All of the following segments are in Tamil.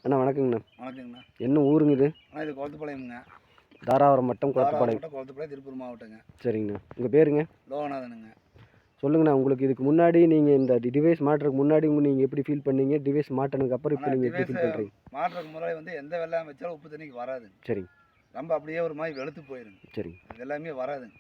அண்ணா வணக்கங்கண்ணா. வணக்கங்கண்ணா. என்ன ஊருங்க இது? இது குளத்துப்பாளையம்ங்க. தாராபுரம் வட்டம் குளத்துப்பாளையம். குளத்துப்பாளையம் திருப்பூர் மாவட்டங்க. சரிங்கண்ணா. உங்கள் பேருங்க? லோகநாதனுங்க. சொல்லுங்கண்ணா, உங்களுக்கு இதுக்கு முன்னாடி நீங்கள் இந்த டிவைஸ் மாட்டுறதுக்கு முன்னாடி நீங்கள் எப்படி ஃபீல் பண்ணீங்க? டிவைஸ் மாட்டினதுக்கு அப்புறம் இப்போ நீங்கள் எப்படி ஃபீல் பண்ணுறீங்க? மாட்டுறதுக்கு முன்னாடி எந்த வெள்ளாமை வச்சாலும் உப்பு தண்ணிக்கு வராது. சரி. ரொம்ப அப்படியே ஒரு மாதிரி வெளுத்து போயிருங்க. சரி. எல்லாமே வராதுங்க.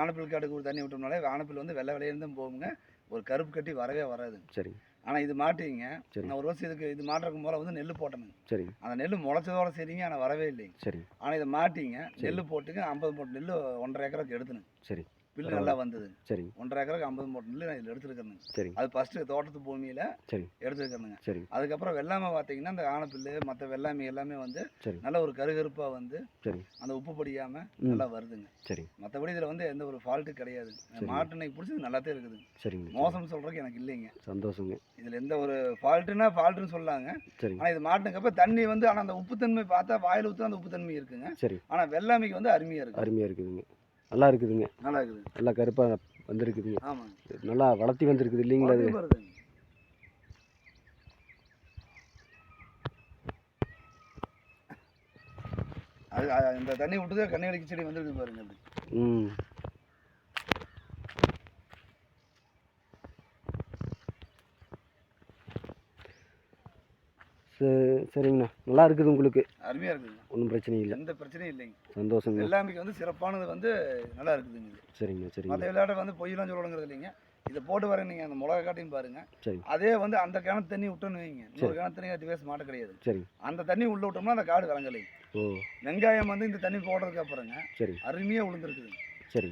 ஆனப்பில் காட்டுக்கு ஒரு தண்ணி விட்டோம்னாலே ஆனப்பில் வெள்ளை வெளியேருந்து தான் போகுங்க. ஒரு கருப்பு கட்டி வரவே வராது. சரி. ஆனால் இது மாட்டிங்க. நான் ஒரு வருஷம் இதுக்கு இது மாட்டுறதுக்கு முதல்ல நெல் போட்டேனுங்க. சரி. அந்த நெல் முளைச்சதோட சரிங்க, ஆனால் வரவே இல்லைங்க. சரி. ஆனால் இதை மாட்டிங்க, நெல் போட்டுங்க 50 மூட்டை நெல் 1.5 ஏக்கருக்கு எடுத்துனுங்க. சரி. பில்லு நல்லா வந்தது. சரி. 1.5 ஏக்கருக்கு 50 மூட்டை நெல் நான் இதில் எடுத்துருக்கேனுங்க. சரி. அது ஃபஸ்ட்டு தோட்டத்து பூமியில் சரி எடுத்துருக்கேனுங்க. சரி. அதுக்கப்புறம் வெள்ளாமை பார்த்தீங்கன்னா இந்த ஆனப்பில்லு மற்ற வெள்ளாமை எல்லாமே சரி நல்ல ஒரு கருகருப்பாக சரி அந்த உப்பு படியாமல் நல்லா வருதுங்க. சரி. மற்றபடி இதில் எந்த ஒரு ஃபால்ட்டு கிடையாது. மாட்டினை பிடிச்சது நல்லாத்தே இருக்குது. சரிங்க. மோசம் சொல்கிறதுக்கு எனக்கு இல்லைங்க. சந்தோஷங்க. இதில் எந்த ஒரு ஃபால்ட்டுன்னு சொல்லாங்க. சரி. ஆனால் இது மாட்டினதுக்கப்புறம் தண்ணி ஆனால் அந்த உப்புத்தன்மை பார்த்தா வாயில் ஊற்று அந்த உப்புத்தன்மை இருக்குங்க. சரி. ஆனால் வெள்ளாமைக்கு அருமையாக இருக்குது. அருமையாக இருக்குதுங்க. நல்லா இருக்குதுங்க. நல்லா இருக்குது. நல்லா கருப்பாக வந்துருக்குதுங்க. ஆமாம். நல்லா வளர்த்தி வந்துருக்குது இல்லைங்களா? அது இந்த தண்ணி விட்டுதே கன்னிவெடிக்கு செடி வந்துருக்கு பாருங்க அப்படி. ம். சரிங்கண்ணா. நல்லா இருக்குது உங்களுக்கு? அருமையாக இருக்குதுங்க. ஒன்றும் பிரச்சனை இல்லை. எந்த பிரச்சனையும் இல்லைங்க. சந்தோஷங்க. எல்லாமே சிறப்பானது நல்லா இருக்குதுங்க. சரிங்க. சரி. மற்ற விளையாட்டை பொய்யெல்லாம் சொல்லணுங்கிறது இல்லைங்க. இதை போட்டு வரேன் நீங்கள் அந்த மிளகா காட்டையும் பாருங்க. சரி. அதே அந்த கிணத்து தண்ணி விட்டோன்னு வைங்க, இன்னொரு கிணத்து தண்ணி டிவைஸ் மாட்ட கிடையாது. சரி. அந்த தண்ணி உள்ள விட்டோம்னா அந்த காடு விளங்கலை. ஓ. வெங்காயம் இந்த தண்ணி போடுறதுக்கு அப்புறங்க சரி அருமையாக விழுந்துருக்குதுங்க. சரி.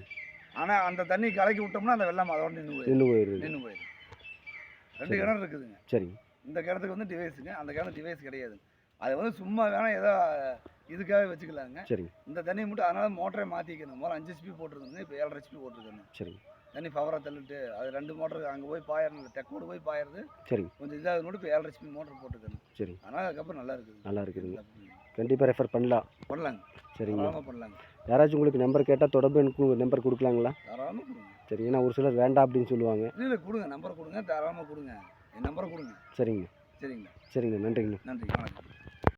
ஆனால் அந்த தண்ணி கலக்கி விட்டோம்னா அந்த வெள்ளம் அதோட நின்று போயிடுது. நின்று போயிடுது. 2 கிணறு இருக்குதுங்க. சரி. இந்த கிணத்துக்கு டிவைஸுங்க, அந்த கிணத்து டிவைஸ் கிடையாது. அது சும்மா வேணா ஏதோ இதுக்காக வச்சுக்கலாங்க. சரி. இந்த தண்ணி மட்டும் அதனால மோட்டரை மாற்றிக்கணும். முதல்ல 5 HP போட்டிருந்தேங்க, இப்போ 7.5 HP போட்டிருக்கேங்க. சரி. தண்ணி பவராக தள்ளிட்டு அது 2 மோட்டருக்கு அங்கே போய் பாயிறது, தெக்கோடு போய் பாயிறது. சரி. கொஞ்சம் இதாக மட்டும் இப்போ 7.5 HP மோட்டர் போட்டுருக்கேன். சரி. ஆனால் அதுக்கப்புறம் நல்லா இருக்குது. நல்லா இருக்குதுங்க. கண்டிப்பாக ரெஃபர் பண்ணலாங்க. சரிங்க. பண்ணலாங்க. யாராச்சும் உங்களுக்கு நம்பர் கேட்டால் தொடர்பு எனக்கு நம்பர் கொடுக்கலாங்களா? தாராளமாக கொடுங்க. சரி. ஏன்னா ஒரு சிலர் வேண்டாம் அப்படின்னு சொல்லுவாங்க. இல்லை கொடுங்க, நம்பர் கொடுங்க, தாராளமாக கொடுங்க, என் நம்பரை கொடுங்க. சரிங்க. சரிங்க. சரிங்க. நன்றிங்க. நன்றி. வணக்கம்.